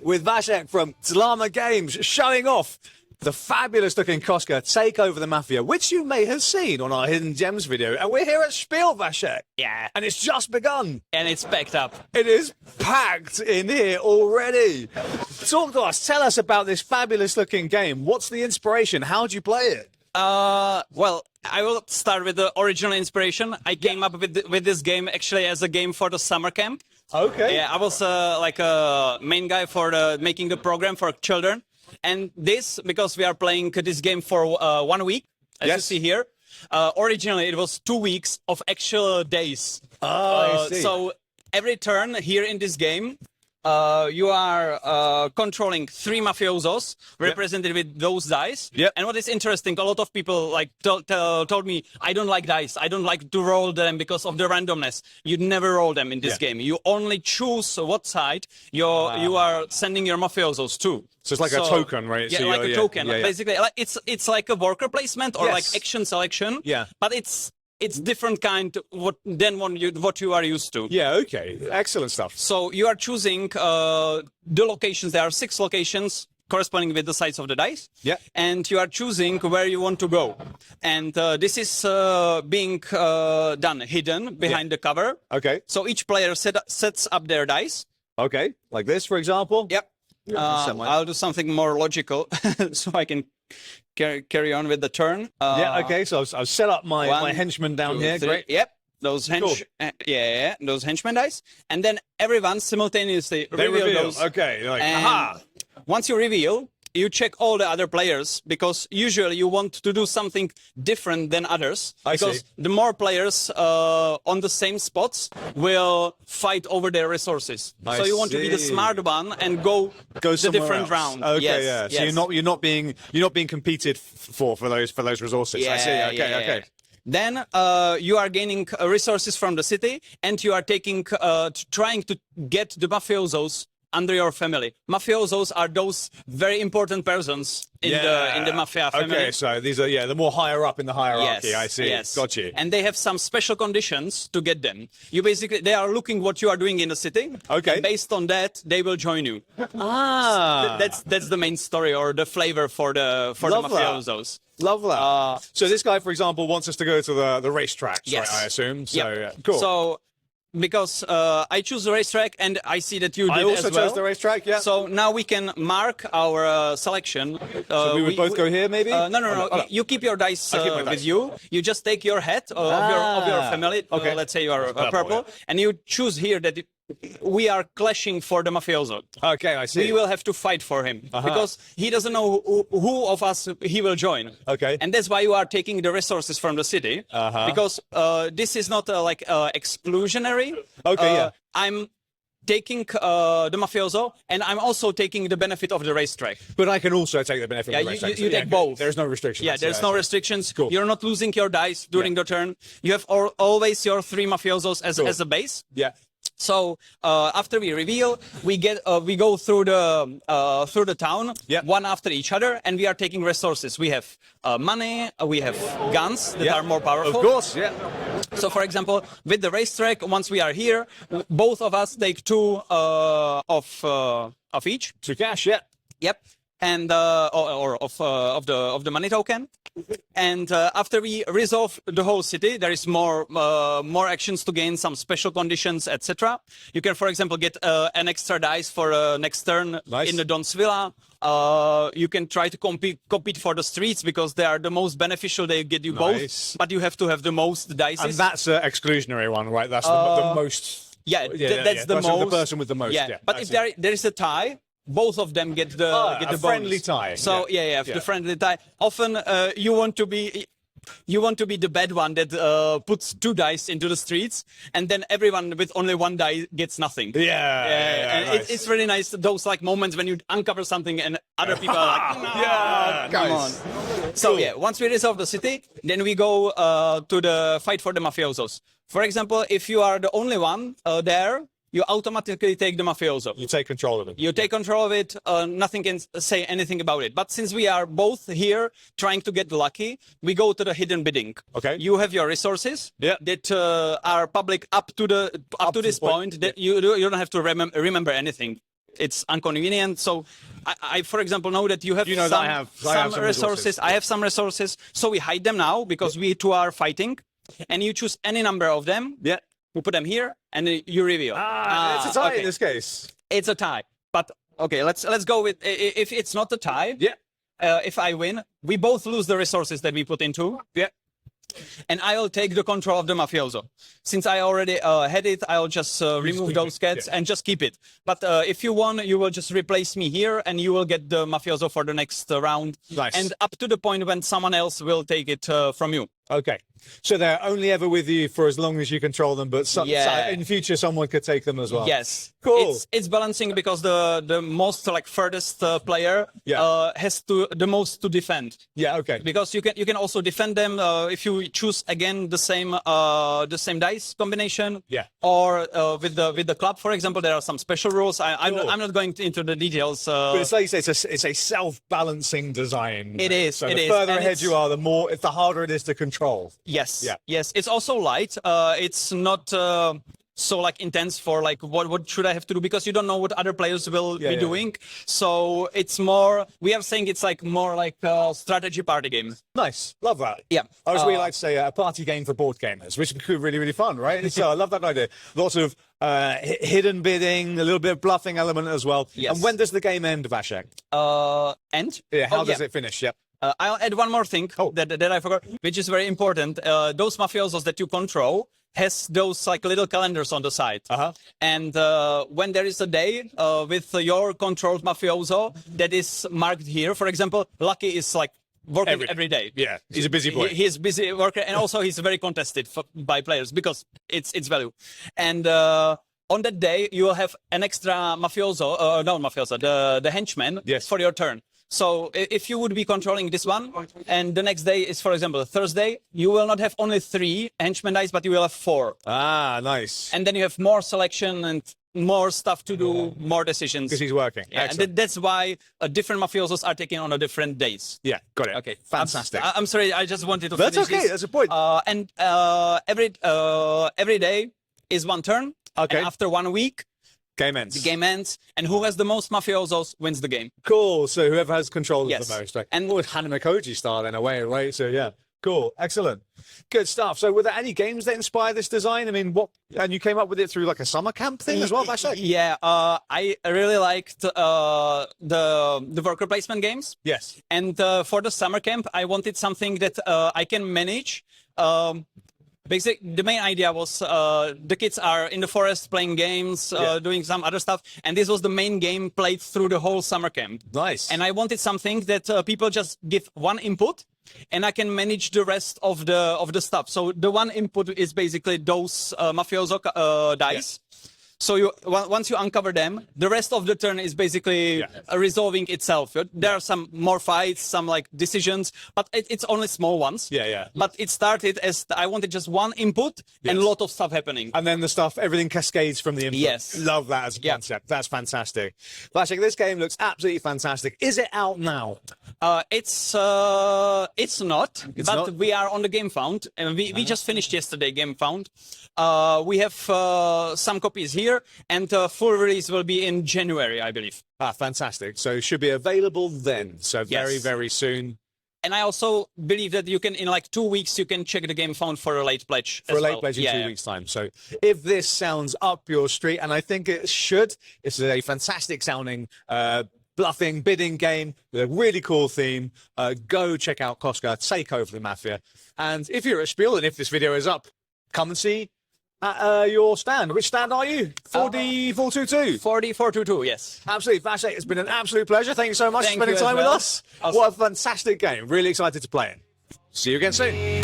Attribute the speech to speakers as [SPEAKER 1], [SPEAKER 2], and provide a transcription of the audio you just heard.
[SPEAKER 1] with Vasek from Zlama Games, showing off the fabulous-looking Cosca take over the Mafia, which you may have seen on our Hidden Gems video. And we're here at Spiel, Vasek.
[SPEAKER 2] Yeah.
[SPEAKER 1] And it's just begun.
[SPEAKER 2] And it's packed up.
[SPEAKER 1] It is packed in here already. Talk to us. Tell us about this fabulous-looking game. What's the inspiration? How do you play it?
[SPEAKER 2] Well, I will start with the original inspiration. I came up with this game actually as a game for the summer camp.
[SPEAKER 1] Okay.
[SPEAKER 2] Yeah, I was like a main guy for making the program for children. And this, because we are playing this game for 1 week, as you see here. Originally, it was 2 weeks of actual days.
[SPEAKER 1] Oh, I see.
[SPEAKER 2] So every turn here in this game, you are controlling 3 mafiosos represented with those dice.
[SPEAKER 1] Yep.
[SPEAKER 2] And what is interesting, a lot of people like told me, I don't like dice. I don't like to roll them because of the randomness. You never roll them in this game. You only choose what side you are sending your mafiosos to.
[SPEAKER 1] So it's like a token, right?
[SPEAKER 2] Yeah,
[SPEAKER 1] So
[SPEAKER 2] like a token.
[SPEAKER 1] yeah.
[SPEAKER 2] Basically, it's like a worker placement or like action selection.
[SPEAKER 1] Yeah.
[SPEAKER 2] But it's different kind than what you are used to.
[SPEAKER 1] Yeah, okay. Excellent stuff.
[SPEAKER 2] So you are choosing the locations. There are 6 locations corresponding with the size of the dice.
[SPEAKER 1] Yeah.
[SPEAKER 2] And you are choosing where you want to go. And this is being done hidden behind the cover.
[SPEAKER 1] Okay.
[SPEAKER 2] So each player sets up their dice.
[SPEAKER 1] Okay. Like this, for example?
[SPEAKER 2] Yep. I'll do something more logical so I can carry on with the turn.
[SPEAKER 1] Yeah, okay. So I've set up my henchmen down
[SPEAKER 2] 2,
[SPEAKER 1] here.
[SPEAKER 2] 3.
[SPEAKER 1] Great.
[SPEAKER 2] Yep. Those those henchmen dice. And then everyone simultaneously reveal those.
[SPEAKER 1] Okay. You're like,
[SPEAKER 2] And
[SPEAKER 1] aha.
[SPEAKER 2] once you reveal, you check all the other players because usually you want to do something different than others. Because the more players on the same spots will fight over their resources. So you want to be the smart one and go the different round.
[SPEAKER 1] Okay,
[SPEAKER 2] yes,
[SPEAKER 1] yeah. So you're not being competed for those resources. I see. Okay, okay.
[SPEAKER 2] Then you are gaining resources from the city, and you are taking trying to get the mafiosos under your family. Mafiosos are those very important persons in the mafia family.
[SPEAKER 1] Okay, so these are the more higher up in the hierarchy.
[SPEAKER 2] Yes,
[SPEAKER 1] I see.
[SPEAKER 2] Yes.
[SPEAKER 1] Got you.
[SPEAKER 2] And they have some special conditions to get them. They are looking what you are doing in the city.
[SPEAKER 1] Okay.
[SPEAKER 2] And based on that, they will join you. That's the main story or the flavor for the mafiosos.
[SPEAKER 1] Love that. So this guy, for example, wants us to go to the racetrack,
[SPEAKER 2] yes.
[SPEAKER 1] right, I assume. So cool.
[SPEAKER 2] So because I choose the racetrack and I see that you did as well.
[SPEAKER 1] I also chose the racetrack, yeah.
[SPEAKER 2] So now we can mark our selection.
[SPEAKER 1] So we would both go here, maybe?
[SPEAKER 2] No. You keep your dice with you. You just take your hat of your family.
[SPEAKER 1] Okay.
[SPEAKER 2] Let's say you are purple. And you choose here that we are clashing for the mafioso.
[SPEAKER 1] Okay, I see.
[SPEAKER 2] We will have to fight for him because he doesn't know who of us he will join.
[SPEAKER 1] Okay.
[SPEAKER 2] And that's why you are taking the resources from the city because this is not like exclusionary.
[SPEAKER 1] Okay, yeah.
[SPEAKER 2] I'm taking the mafioso and I'm also taking the benefit of the racetrack.
[SPEAKER 1] But I can also take the benefit of the racetrack.
[SPEAKER 2] You take both.
[SPEAKER 1] There's no restrictions.
[SPEAKER 2] Yeah, there's no restrictions.
[SPEAKER 1] Cool.
[SPEAKER 2] You're not losing your dice during the turn. You have always your 3 mafiosos as a base.
[SPEAKER 1] Yeah.
[SPEAKER 2] So after we reveal, we go through the town, one after each other, and we are taking resources. We have money, we have guns that are more powerful.
[SPEAKER 1] Of course, yeah.
[SPEAKER 2] So, for example, with the racetrack, once we are here, both of us take 2 of each.
[SPEAKER 1] 2 cash, yeah.
[SPEAKER 2] Yep. And of the money token. And after we resolve the whole city, there is more actions to gain, some special conditions, etc. You can, for example, get an extra dice for next turn in the Don's Villa. You can try to compete for the streets because they are the most beneficial. They get you both, but you have to have the most dice.
[SPEAKER 1] And that's an exclusionary one, right? That's the most.
[SPEAKER 2] That's the most.
[SPEAKER 1] The person with the most. Yeah.
[SPEAKER 2] But if there is a tie, both of them get the
[SPEAKER 1] friendly
[SPEAKER 2] bonus.
[SPEAKER 1] tie.
[SPEAKER 2] So the friendly tie. Often you want to be the bad one that puts 2 dice into the streets, and then everyone with only 1 die gets nothing.
[SPEAKER 1] Yeah,
[SPEAKER 2] nice. It's really nice. Those like moments when you uncover something and other people are like, come on. So once we resolve the city, then we go to the fight for the mafiosos. For example, if you are the only one there, you automatically take the mafioso.
[SPEAKER 1] You take control of it.
[SPEAKER 2] You take control of it. Nothing can say anything about it. But since we are both here trying to get lucky, we go to the hidden bidding.
[SPEAKER 1] Okay.
[SPEAKER 2] You have your resources that are public up to this point. That you don't have to remember anything. it's inconvenient. So I, for example, know that you have
[SPEAKER 1] You know that
[SPEAKER 2] some,
[SPEAKER 1] I have some resources.
[SPEAKER 2] I have some resources. So we hide them now because we two are fighting. And you choose any number of them.
[SPEAKER 1] Yeah.
[SPEAKER 2] We put them here and you reveal.
[SPEAKER 1] It's a tie
[SPEAKER 2] okay.
[SPEAKER 1] in this case.
[SPEAKER 2] It's a tie. But okay, let's go with if it's not a tie.
[SPEAKER 1] Yeah.
[SPEAKER 2] If I win, we both lose the resources that we put into.
[SPEAKER 1] Yeah.
[SPEAKER 2] And I'll take the control of the mafioso. Since I already had it, I'll just remove those cats and just keep it. But if you won, you will just replace me here and you will get the mafioso for the next round.
[SPEAKER 1] Nice.
[SPEAKER 2] And up to the point when someone else will take it from you.
[SPEAKER 1] Okay. So they're only ever with you for as long as you control them, but in future someone could take them as well.
[SPEAKER 2] Yes.
[SPEAKER 1] Cool.
[SPEAKER 2] It's balancing because the most like furthest player has the most to defend.
[SPEAKER 1] Yeah, okay.
[SPEAKER 2] Because you can also defend them if you choose again the same dice combination.
[SPEAKER 1] Yeah.
[SPEAKER 2] Or with the club, for example, there are some special rules. I'm not going into the details.
[SPEAKER 1] But it's like you say, it's a self-balancing design.
[SPEAKER 2] It is.
[SPEAKER 1] So
[SPEAKER 2] it
[SPEAKER 1] the
[SPEAKER 2] is.
[SPEAKER 1] further
[SPEAKER 2] And
[SPEAKER 1] ahead you are, the harder it is to control.
[SPEAKER 2] Yes.
[SPEAKER 1] Yeah.
[SPEAKER 2] Yes. It's also light. It's not so like intense for like what should I have to do, because you don't know what other players will be doing. So it's more. We are saying it's like more like a strategy party game.
[SPEAKER 1] Nice. Love that.
[SPEAKER 2] Yeah.
[SPEAKER 1] I was really like to say a party game for board gamers, which would be really, really fun, right? So I love that idea. Lots of hidden bidding, a little bit of bluffing element as well.
[SPEAKER 2] Yes.
[SPEAKER 1] And when does the game end, Vashek?
[SPEAKER 2] End?
[SPEAKER 1] Yeah. How does it finish? Yep.
[SPEAKER 2] I'll add one more thing that I forgot, which is very important. Those mafiosos that you control has those like little calendars on the side. And when there is a day with your controlled mafioso that is marked here, for example, Lucky is like working every day.
[SPEAKER 1] Yeah, he's a busy boy.
[SPEAKER 2] He's busy worker, and also he's very contested by players because it's value. And on that day, you will have an extra mafioso, no mafioso, the henchman for your turn. So if you would be controlling this one, and the next day is, for example, Thursday, you will not have only 3 henchmen dice, but you will have 4.
[SPEAKER 1] Ah, nice.
[SPEAKER 2] And then you have more selection and more stuff to do, more decisions.
[SPEAKER 1] Because he's working.
[SPEAKER 2] Yeah, and that's why different mafiosos are taking on different days.
[SPEAKER 1] Yeah, got it.
[SPEAKER 2] Okay,
[SPEAKER 1] fantastic.
[SPEAKER 2] I'm sorry, I just wanted to
[SPEAKER 1] That's
[SPEAKER 2] finish
[SPEAKER 1] okay,
[SPEAKER 2] this.
[SPEAKER 1] that's a point.
[SPEAKER 2] And every day is one turn.
[SPEAKER 1] Okay.
[SPEAKER 2] And after 1 week,
[SPEAKER 1] Game ends.
[SPEAKER 2] the game ends, and who has the most mafiosos wins the game.
[SPEAKER 1] Cool. So whoever has control of
[SPEAKER 2] Yes.
[SPEAKER 1] the most, right?
[SPEAKER 2] And
[SPEAKER 1] Hanamakoji style in a way, right? So yeah, cool, excellent, good stuff. So were there any games that inspired this design? I mean, and you came up with it through like a summer camp thing as well, Vashek?
[SPEAKER 2] Yeah, I really liked the worker placement games.
[SPEAKER 1] Yes.
[SPEAKER 2] And for the summer camp, I wanted something that I can manage. Basically, the main idea was the kids are in the forest playing games, doing some other stuff, and this was the main game played through the whole summer camp.
[SPEAKER 1] Nice.
[SPEAKER 2] And I wanted something that people just give one input, and I can manage the rest of the stuff. So the one input is basically those mafioso dice. So once you uncover them, the rest of the turn is basically resolving itself. There are some more fights, some like decisions, but it's only small ones.
[SPEAKER 1] Yeah.
[SPEAKER 2] But it started as I wanted just one input and a lot of stuff happening.
[SPEAKER 1] And then the stuff, everything cascades from the input.
[SPEAKER 2] Yes.
[SPEAKER 1] Love that as a concept. That's fantastic. Vashek, this game looks absolutely fantastic. Is it out now?
[SPEAKER 2] It's not, but
[SPEAKER 1] not?
[SPEAKER 2] we are on the Game Found, and we just finished yesterday Game Found. We have some copies here, and full release will be in January, I believe.
[SPEAKER 1] Ah, fantastic. So it should be available then. So very, very soon.
[SPEAKER 2] And I also believe that you can, in like 2 weeks, you can check the Game Found for a late pledge.
[SPEAKER 1] For a late pledge in 2 weeks' time. So if this sounds up your street, and I think it should, it's a fantastic sounding bluffing, bidding game with a really cool theme. Go check out Cosca, take over the Mafia. And if you're at Spiel, and if this video is up, come and see at your stand. Which stand are you? 4D422?
[SPEAKER 2] 4D422, yes.
[SPEAKER 1] Absolutely, Vashek, it's been an absolute pleasure. Thank you so much for spending time with us. What a fantastic game. Really excited to play it. See you again soon.